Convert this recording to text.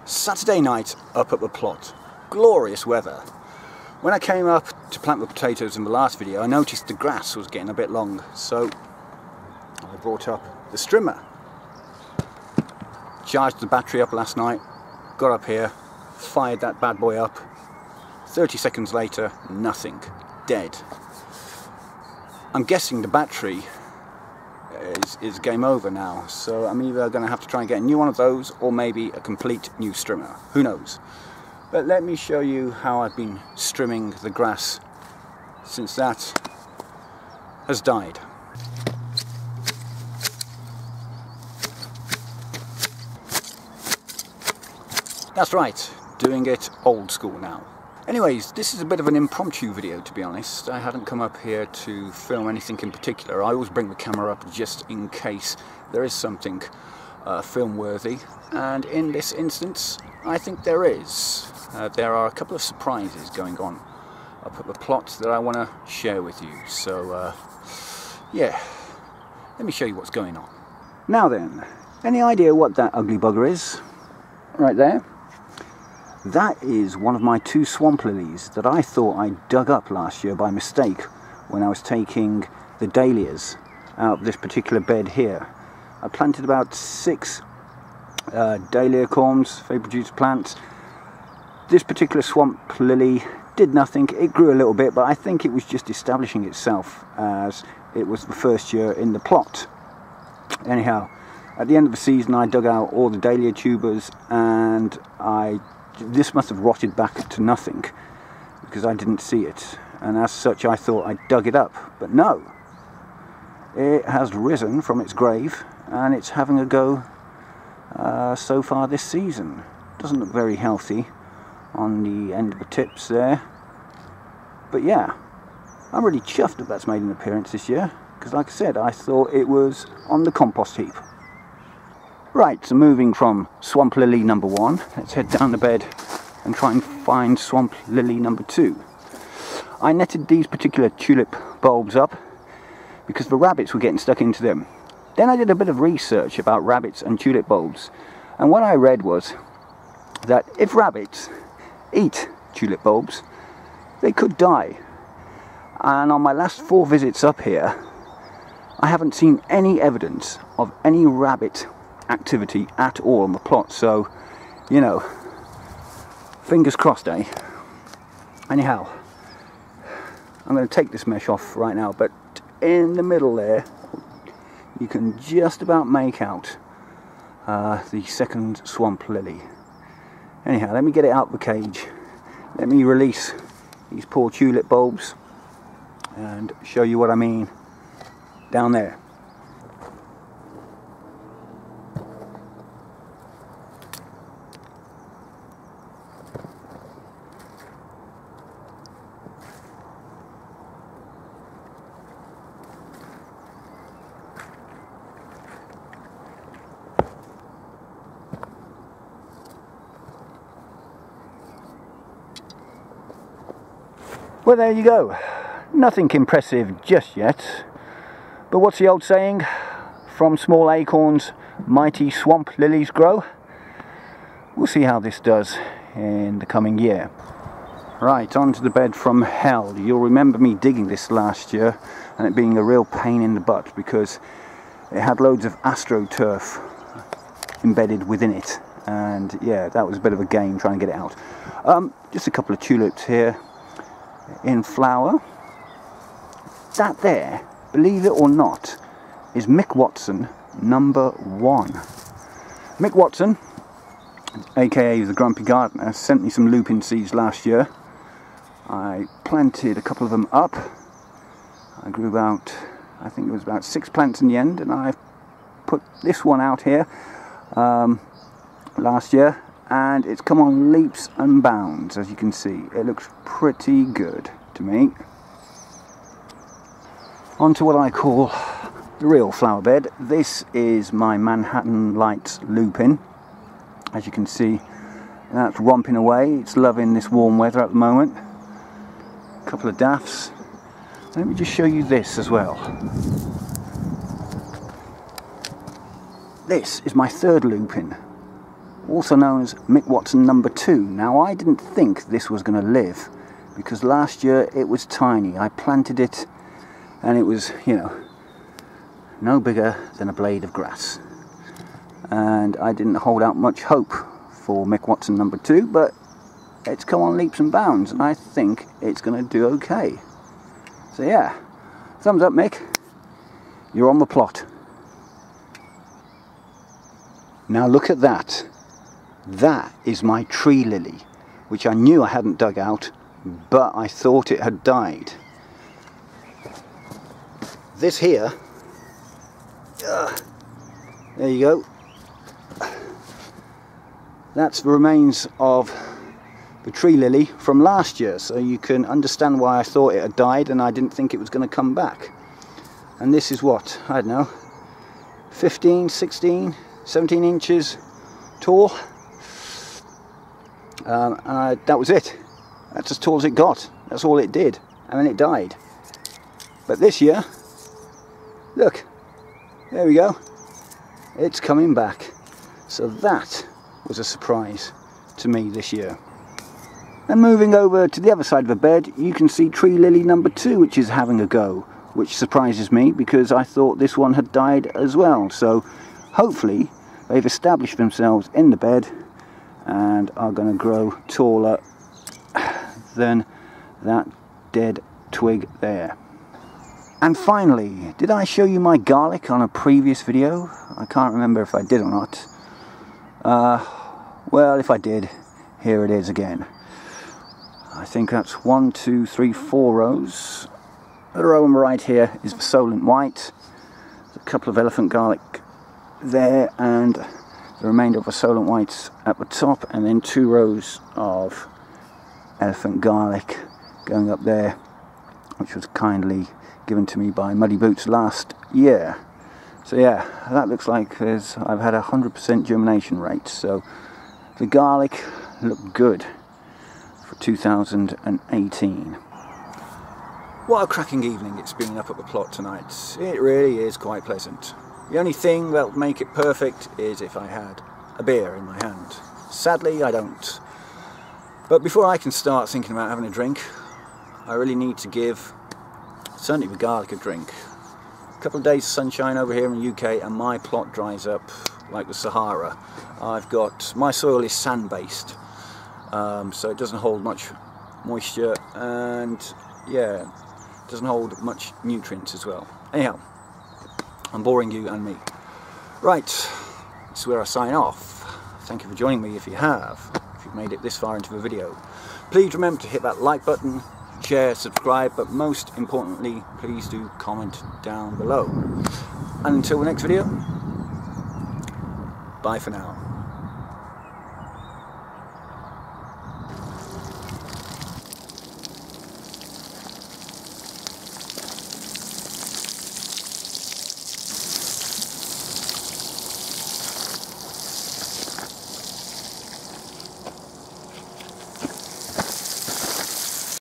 Saturday night up at the plot. Glorious weather. When I came up to plant the potatoes in the last video, I noticed the grass was getting a bit long, so I brought up the Strimmer. Charged the battery up last night, got up here, fired that bad boy up. 30 seconds later, nothing. Dead. I'm guessing the battery is game over now, so I'm either going to have to try and get a new one of those or maybe a complete new Strimmer. Who knows? But let me show you how I've been strimming the grass since that has died. That's right, doing it old school now. Anyways, this is a bit of an impromptu video, to be honest. I hadn't come up here to film anything in particular. I always bring the camera up just in case there is something film worthy, and in this instance I think there is. There are a couple of surprises going on up at the plot that I want to share with you, so yeah, let me show you what's going on. Now then, any idea what that ugly bugger is? Right there? That is one of my 2 swamp lilies that I thought I dug up last year by mistake when I was taking the dahlias out of this particular bed here. I planted about 6 dahlia corms, they produce plants. This particular swamp lily did nothing. It grew a little bit, but I think it was just establishing itself as it was the first year in the plot. Anyhow, at the end of the season I dug out all the dahlia tubers, and this must have rotted back to nothing because I didn't see it, and as such I thought I dug it up, but no, it has risen from its grave and it's having a go so far this season. Doesn't look very healthy on the end of the tips there, but yeah, I'm really chuffed that that's made an appearance this year, because like I said, I thought it was on the compost heap. Right, so moving from swamp lily number 1, let's head down the bed and try and find swamp lily number 2. I netted these particular tulip bulbs up because the rabbits were getting stuck into them. Then I did a bit of research about rabbits and tulip bulbs, and what I read was that if rabbits eat tulip bulbs, they could die. And on my last 4 visits up here, I haven't seen any evidence of any rabbit activity at all on the plot, so you know, fingers crossed, eh? Anyhow, I'm going to take this mesh off right now, but in the middle there you can just about make out the second swamp lily. Anyhow, let me get it out of the cage, let me release these poor tulip bulbs and show you what I mean down there. Well, there you go. Nothing impressive just yet, but what's the old saying? From small acorns, mighty swamp lilies grow. We'll see how this does in the coming year. Right, onto the bed from hell. You'll remember me digging this last year and it being a real pain in the butt because it had loads of astroturf embedded within it, and yeah, that was a bit of a game trying to get it out. Just a couple of tulips here in flower. That there, believe it or not, is Mick Watson number 1. Mick Watson, aka the Grumpy Gardener, sent me some lupin seeds last year. I planted a couple of them up. I grew about, I think it was about 6 plants in the end, and I put this one out here last year, and it's come on leaps and bounds. As you can see, it looks pretty good to me. On to what I call the real flower bed. This is my Manhattan Lights lupin. As you can see, that's romping away. It's loving this warm weather at the moment. A couple of daffs. Let me just show you this as well. This is my 3rd lupin. also known as Mick Watson number 2. Now I didn't think this was going to live, because last year it was tiny. I planted it and it was, you know, no bigger than a blade of grass. And I didn't hold out much hope for Mick Watson number 2, but it's come on leaps and bounds, and I think it's going to do okay. So yeah, thumbs up, Mick. You're on the plot. Now look at that. That is my tree lily, which I knew I hadn't dug out, but I thought it had died. This here, there you go. That's the remains of the tree lily from last year, so you can understand why I thought it had died and I didn't think it was going to come back. And this is what, I don't know, 15, 16, 17 inches tall. And that was it. That's as tall as it got. That's all it did. And then it died. But this year, look, there we go. It's coming back. So that was a surprise to me this year. And moving over to the other side of the bed, you can see tree lily number 2, which is having a go, which surprises me because I thought this one had died as well. So hopefully they've established themselves in the bed and are going to grow taller than that dead twig there. And finally, did I show you my garlic on a previous video? I can't remember if I did or not. Well, if I did, here it is again. I think that's 1, 2, 3, 4 rows. The row on the right here is the Solent White. There's a couple of elephant garlic there, and the remainder of the Solent Whites at the top, and then 2 rows of elephant garlic going up there, which was kindly given to me by Muddy Boots last year. So yeah, that looks like I've had 100% germination rate, so the garlic looked good for 2018. What a cracking evening it's been up at the plot tonight. It really is quite pleasant. The only thing that would make it perfect is if I had a beer in my hand. Sadly, I don't. But before I can start thinking about having a drink, I really need to give certainly the garlic a drink. A couple of days sunshine over here in the UK and my plot dries up like the Sahara. My soil is sand based, so it doesn't hold much moisture, and yeah, it doesn't hold much nutrients as well. Anyhow, I'm boring you and me. Right, this is where I sign off. Thank you for joining me if you have. If you've made it this far into the video, please remember to hit that like button, share, subscribe, but most importantly, please do comment down below. And until the next video, bye for now.